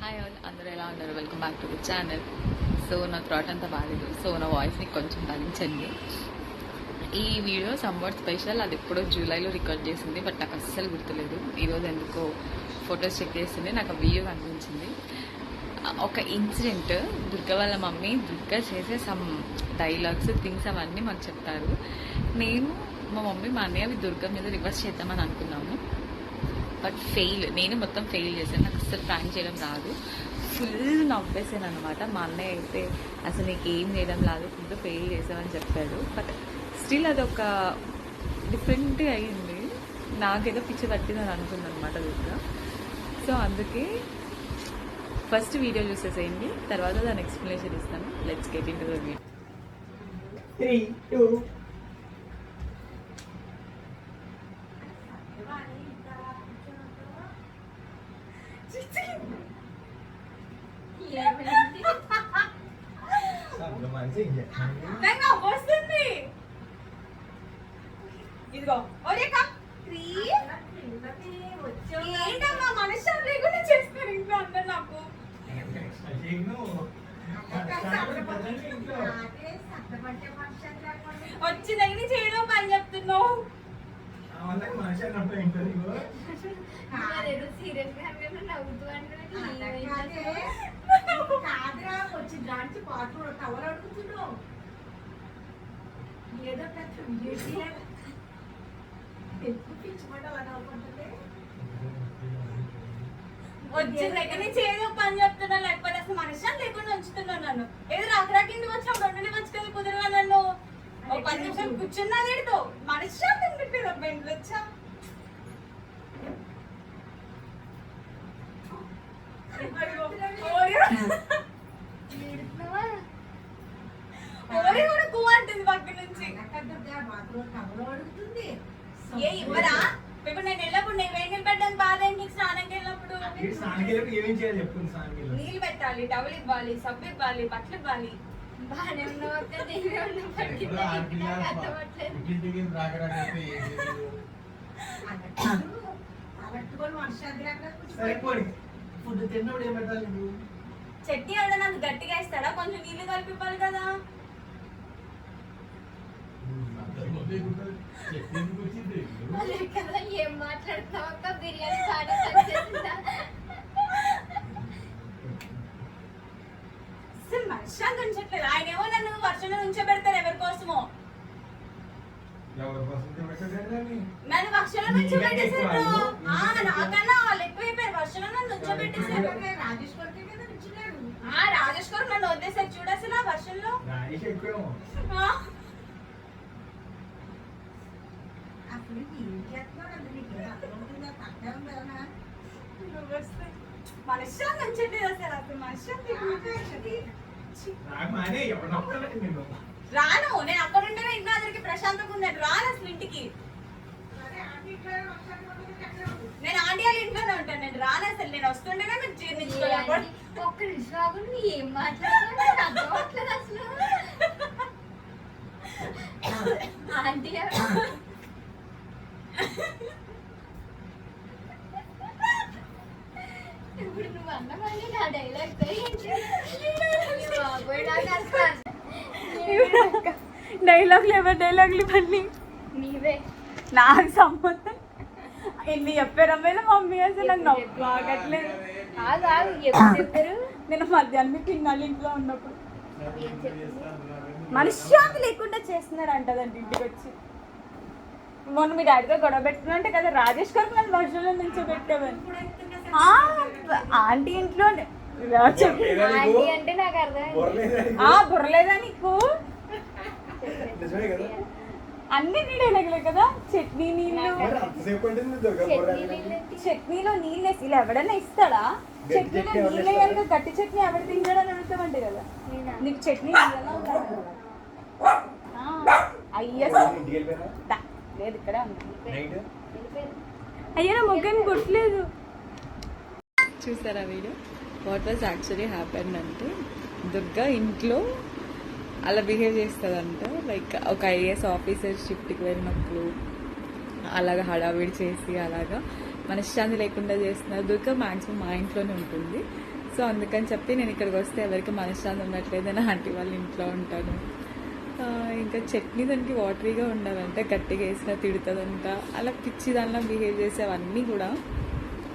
Hi all, అందరూ ఎలా ఉన్నారు? Welcome back to the channel. So నా థ్రాట్ అంతా బాగాలేదు, సో నా వాయిస్ని కొంచెం భరించండి. ఈ వీడియో సమ్వాట్ స్పెషల్. అది ఎప్పుడో జూలైలో రికార్డ్ చేసింది, బట్ నాకు అస్సలు గుర్తులేదు. ఈరోజు ఎందుకో ఫొటోస్ చెక్ చేసింది, నాకు ఆ వీడియో కనిపించింది. ఒక ఇన్సిడెంట్, దుర్గ వాళ్ళ మమ్మీ దుర్గ చేసే సమ్ డైలాగ్స్ థింగ్స్ అవన్నీ మాకు చెప్తారు. నేను మా మమ్మీ మా అన్నయ్య అవి దుర్గ మీద రివర్స్ చేద్దామని అనుకున్నాము, బట్ ఫెయిల్. నేను మొత్తం ఫెయిల్ చేశాను, నాకు అస్సలు ప్రాంక్ చేయడం రాదు. ఫుల్ నవ్వేసాను అనమాట. మా అన్నయ్య అయితే అసలు నీకు ఏం చేయడం రాదు, ఫుల్ ఫెయిల్ చేసామని చెప్పాడు. బట్ స్టిల్ అదొక డిఫరెంట్గా అయ్యింది. నాకేదో పిచ్చి పట్టిందని అనుకున్నాను అనమాట దుర్గ. సో అందుకే ఫస్ట్ వీడియో చూసేసేయండి, తర్వాత దాని ఎక్స్ప్లెనేషన్ ఇస్తాను. Let's get in to the video. 3, 2 వస్తుంది. ఇదిగో ఏంటమ్మా మనశ్శాంతి లేకుండా చేస్తారు ఇంట్లో అందరు. నాకు వచ్చి దగ్గర చేయడం పని చెప్తున్నావు. వచ్చి దాంట్లో పాటు టవర్ అడుగుతున్నావు. ఏదో వచ్చిన దగ్గర నుంచి ఏదో పని చెప్తున్నా, లేకపోతే అసలు మనశ్శాంతి లేకుండా ఉంచుతున్నావు నన్ను. ఏదో రాకరా కింద వచ్చిన రెండు వచ్చి కదా కుదరగా నన్ను 10 నిమిషాలు కూర్చున్నా లేడుతో మనశ్శాంతి ఉండిపోయింది. బెండ్లు వచ్చా కూడా కువ అంటుంది పక్క నుంచి. ఏ ఇవ్వరా? ఇప్పుడు నేను వెళ్ళప్పుడు నేను వేడి పెట్టడానికి బాధ ఏంటి? స్నానంకి వెళ్ళినప్పుడు నీళ్ళు పెట్టాలి, టవల్ ఇవ్వాలి, సబ్బు ఇవ్వాలి, బట్టలు ఇవ్వాలి. బాగానే చట్నీ ఎవడన్నా నాకు గట్టిగా ఇస్తాడా? కొంచెం నీళ్ళు కలిపి ఇవ్వాలి కదా. ఏం మాట్లాడుతున్నావు? బిర్యానీ మనశ్శాంతి ఉంచట్లేదు. ఆయన ఏమో నన్ను వర్షంలో ఉంచబెడతారు ఎవరి కోసమో. నన్ను వర్షంలో నుంచోబెట్టేసారు. నాకన్నా వాళ్ళు ఎక్కువైపోయారు. వర్షంలో నన్ను ఉంచోబెట్టేసారు. రాజేష్ గారు నన్ను వదిలేసారు చూడసలు ఆ వర్షంలో. మనశ్శాంతి ఉంచట్లేదు అసలు. అప్పుడు మనశ్శాంతి రాను. నేను అక్కడ ఉంటేనే ఇంట్లో అందరికి ప్రశాంతంగా ఉందండి. రాను అసలు ఇంటికి. నేను ఆంటీ వాళ్ళ ఇంట్లోనే ఉంటాను. నేను రాను అసలు. నేను వస్తుంటేనే మీరు జీర్ణించుకోవాలి. ఒక్క నిమిషం ఏం మాట్లాడుతున్నారు అర్థమవట్లేదు అసలు. ఆంటీ ఇప్పుడు నువ్వు అన్నమని నా డైలాగ్ డైలాగ్లు ఎవరు డైలాగ్లు ఇవన్నీ నీవే. నాకు సంబంధం ఎన్ని చెప్పారమ్మేలా మమ్మీ అసలు నాకు బాగట్లేదు. చెప్పారు. నేను మధ్యాహ్నం పిన్నాళ్ళు ఇంట్లో ఉన్నప్పుడు మనశ్శాంతి లేకుండా చేస్తున్నాడు అంటదండి ఇంటికి వచ్చి. మొన్న మీ డాడీతో గొడవ పెట్టుకున్నంటే కదా రాజేష్ గారికి నన్ను వర్షంలో నుంచో పెట్టావని. ఆంటీ ఇంట్లో అంటే నాకు అర్థం బుర్రలేదా నీకు? అన్ని డైలాగులే కదా. చట్నీ నీళ్ళు, చట్నీలో నీళ్ళు వేసి ఇలా ఎవడన్నా ఇస్తాడా? చట్నీలో నీళ్ళు వేయాలి. గట్టి చట్నీ ఎవరు తింటాడని అడుగుతామంటే కదా. నీకు చట్నీ అయ్యా లేదు ఇక్కడే ఉంది. అయ్యా నా ముగ్గని గుర్తులేదు. చూసారా video? What was actually happened అంటే దుర్గా ఇంట్లో అలా బిహేవ్ చేస్తుందంట. లైక్ ఒక ఐఏఎస్ ఆఫీసర్ షిఫ్ట్కి వెళ్ళినప్పుడు అలాగా హడావిడి చేసి అలాగా మనశ్శాంతి లేకుండా చేస్తున్నారు. దుర్గా మ్యాక్సిమం మా ఇంట్లోనే ఉంటుంది. సో అందుకని చెప్పి నేను ఇక్కడికి వస్తే ఎవరికి మనశ్శాంతి ఉండట్లేదు, నా ఆంటీ వాళ్ళ ఇంట్లో ఉంటాను. ఇంకా చట్నీ దానికి వాటరీగా ఉండాలంటే గట్టిగా వేసినా తిడుతుందంట, అలా పిచ్చి దానిలో బిహేవ్ చేసేవన్నీ కూడా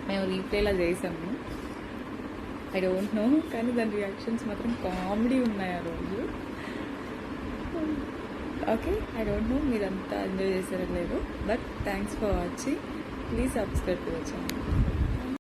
మేము రీప్లేలా చేసాము. ఐ డోంట్ నో, కానీ దాని రియాక్షన్స్ మాత్రం కామెడీ ఉన్నాయి ఆ రోజు. ఓకే, ఐ డోంట్ నో మీరంతా ఎంజాయ్ చేశారో లేదు, but thanks for watching. Please subscribe to the channel.